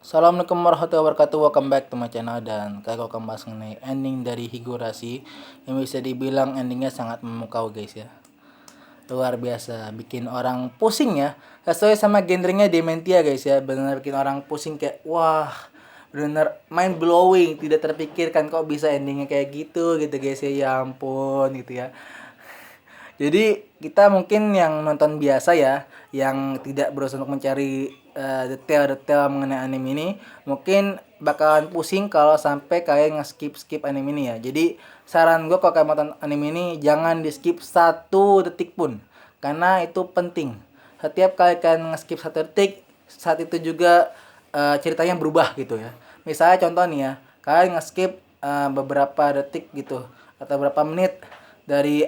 Assalamualaikum warahmatullahi wabarakatuh. Welcome back to my channel. Dan kali aku akan bahas mengenai ending dari Higurashi yang bisa dibilang endingnya sangat memukau guys ya. Luar biasa, bikin orang pusing ya. Sesuai sama genrenya Dementia guys ya. Benar bikin orang pusing kayak wah, benar mind blowing, tidak terpikirkan kok bisa endingnya kayak gitu gitu guys ya. Ya ampun gitu ya. Jadi kita mungkin yang nonton biasa ya, yang tidak berusaha untuk mencari detail-detail mengenai anime ini, mungkin bakalan pusing kalau sampai kalian nge-skip anime ini ya. Jadi saran gue kalau kalian nonton anime ini jangan di skip 1 detik pun, karena itu penting. Setiap kali kalian nge-skip 1 detik, saat itu juga ceritanya berubah gitu ya. Misalnya contoh nih ya, kalian nge-skip beberapa detik gitu atau berapa menit dari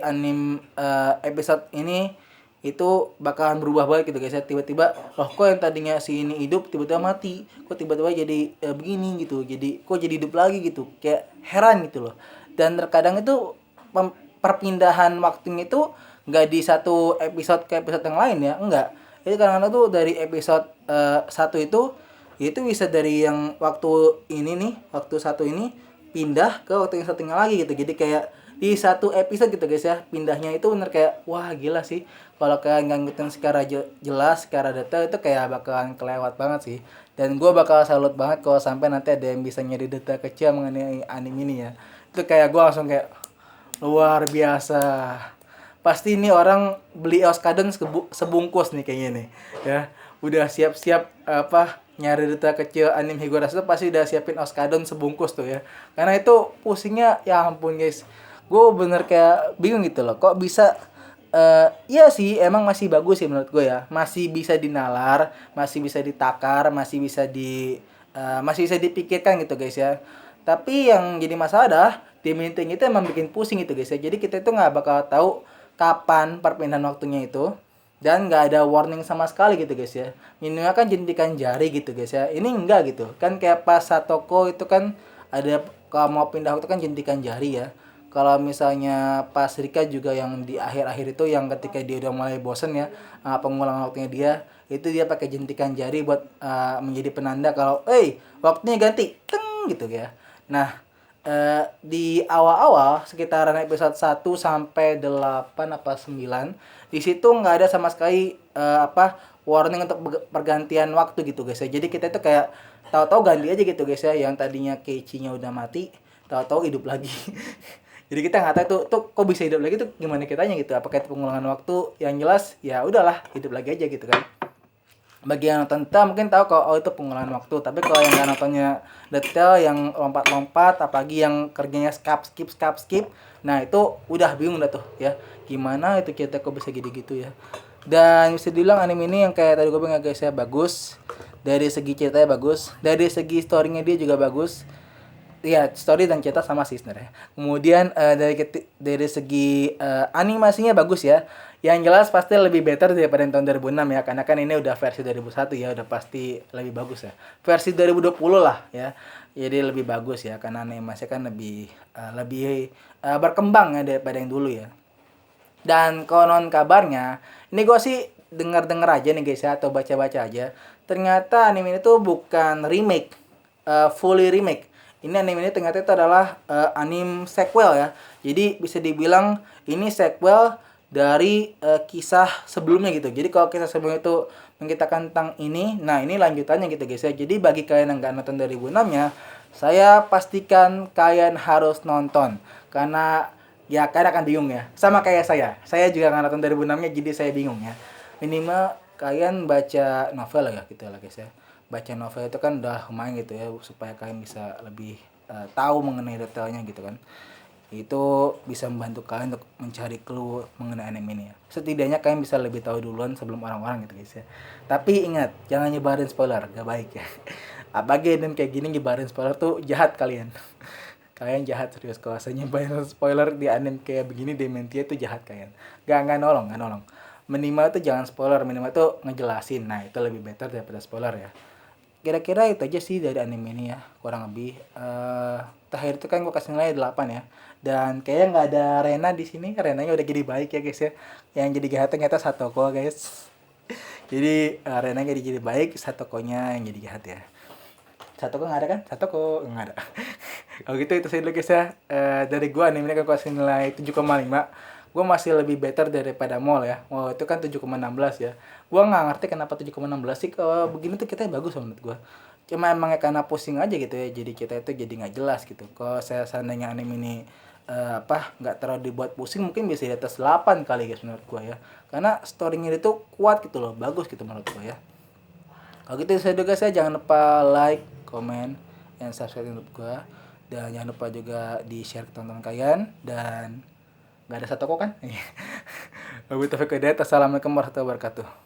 episode ini, itu bakalan berubah banget gitu guys ya. Tiba-tiba loh, kok yang tadinya si ini hidup tiba-tiba mati, kok tiba-tiba jadi begini gitu, jadi kok jadi hidup lagi gitu, kayak heran gitu loh. Dan terkadang itu perpindahan waktunya itu nggak di satu episode ke episode yang lain ya, enggak. Itu kadang-kadang tuh dari episode satu itu bisa dari yang waktu ini nih, waktu satu ini pindah ke waktu yang satunya lagi gitu. Jadi kayak di satu episode gitu guys ya, pindahnya itu bener kayak wah gila sih. Kalau kalian nggak ngikutin secara jelas, secara detail, itu kayak bakalan kelewat banget sih. Dan gue bakal salut banget kalau sampai nanti ada yang bisa nyari detail kecil mengenai anime ini ya. Itu kayak gue langsung kayak luar biasa. Pasti ini orang beli Euskadon sebungkus nih kayaknya nih ya. Udah siap-siap nyari detail kecil anime Higurashi itu pasti udah siapin Euskadon sebungkus tuh ya. Karena itu pusingnya ya ampun guys. Gue bener kayak bingung gitu loh, kok bisa iya sih, emang masih bagus sih menurut gue ya. Masih bisa dinalar, masih bisa ditakar, masih bisa dipikirkan gitu guys ya. Tapi yang jadi masalah adalah tim meeting itu emang bikin pusing gitu guys ya. Jadi kita itu nggak bakal tahu kapan perpindahan waktunya itu, dan nggak ada warning sama sekali gitu guys ya. Minimal kan jentikan jari gitu guys ya. Ini enggak gitu. Kan kayak pas Satoko itu kan ada, kalau mau pindah waktu kan jentikan jari ya. Kalau misalnya pas Rika juga yang di akhir-akhir itu, yang ketika dia udah mulai bosen ya pengulangan waktunya dia, itu dia pakai jentikan jari buat menjadi penanda kalau waktunya ganti teng gitu ya. Nah, di awal-awal sekitaran episode 1 sampai 8 apa 9, di situ nggak ada sama sekali warning untuk pergantian waktu gitu guys ya. Jadi kita itu kayak tahu-tahu ganti aja gitu guys ya, yang tadinya Keiichi-nya udah mati tahu-tahu hidup lagi. Jadi kita nggak tahu tuh kok bisa hidup lagi tuh gimana kitanya gitu, apakah itu pengulangan waktu. Yang jelas ya udahlah, hidup lagi aja gitu kan. Bagi yang nonton detail mungkin tahu kalau itu pengulangan waktu, tapi kalau yang nggak nontonnya detail, yang lompat-lompat, apalagi yang kerjanya skip, nah itu udah bingung dah tuh ya, gimana itu kita kok bisa gitu-gitu ya. Dan bisa dibilang anime ini yang kayak tadi gue bilang guys ya, bagus dari segi ceritanya, bagus dari segi storynya, dia juga bagus. Iya, story dan cerita sama sih sebenarnya. Kemudian dari segi animasinya bagus ya. Yang jelas pasti lebih better daripada yang tahun 2006 ya, karena kan ini udah versi 2001 ya, udah pasti lebih bagus ya. Versi 2020 lah ya. Jadi lebih bagus ya, karena animasinya kan lebih berkembang ya daripada yang dulu ya. Dan konon kabarnya, ini gue sih dengar-dengar aja nih guys ya, atau baca-baca aja. Ternyata anime ini tuh bukan remake, fully remake. Ini anime ini ternyata itu adalah anime sequel ya. Jadi bisa dibilang ini sequel dari kisah sebelumnya gitu. Jadi kalau kisah sebelumnya itu menceritakan tentang ini, nah ini lanjutannya gitu guys ya. Jadi bagi kalian yang nggak nonton dari 2006-nya, saya pastikan kalian harus nonton. Karena ya kalian akan bingung ya. Sama kayak saya juga nggak nonton dari 2006-nya, jadi saya bingung ya. Minimal kalian baca novel ya gitu lah guys ya. Baca novel itu kan udah lumayan gitu ya, supaya kalian bisa lebih tahu mengenai detailnya gitu kan. Itu bisa membantu kalian untuk mencari clue mengenai anime ini ya. Setidaknya kalian bisa lebih tahu duluan sebelum orang-orang gitu guys ya. Tapi ingat, jangan nyebarin spoiler, gak baik ya. Apalagi anime kayak gini nyebarin spoiler tuh jahat kalian. Kalian jahat serius kalau saya nyebarin spoiler di anime kayak begini, Dementia itu jahat kalian. Gak nolong. Minimal tuh jangan spoiler, minimal tuh ngejelasin. Nah itu lebih better daripada spoiler ya. Kira-kira itu aja sih dari anime ini ya, kurang lebih. Terakhir itu kan gue kasih nilai 8 ya. Dan kayaknya nggak ada Rena di sini. Renanya udah jadi baik ya guys ya. Yang jadi jahat ternyata Satoko guys. Jadi Rena jadi baik, Satokonya yang jadi jahat ya. Satu kok nggak ada kan? Satu kok nggak ada. Kalau gitu itu sih dulu guys ya. Dari gua nih, ini kan gua kasih nilai 7,5. Gua masih lebih better daripada mall ya. Wow, itu kan 7,16 ya. Gua nggak ngerti kenapa 7,16 sih. Kalau begini tuh kita bagus menurut gua. Cuma emangnya karena pusing aja gitu ya. Jadi kita itu jadi nggak jelas gitu. Kalau saya seandainya anime ini nggak terlalu dibuat pusing, mungkin bisa di atas 8 kali guys menurut gua ya. Karena storynya itu kuat gitu loh, bagus gitu menurut gua ya. Kalau gitu saya juga, saya jangan lupa like, komen, dan subscribe YouTube gua. Dan jangan lupa juga di share ke teman-teman kalian. Dan nggak ada satu kok kan? Wabillahi taufiq wal hidayah. Assalamualaikum warahmatullahi wabarakatuh.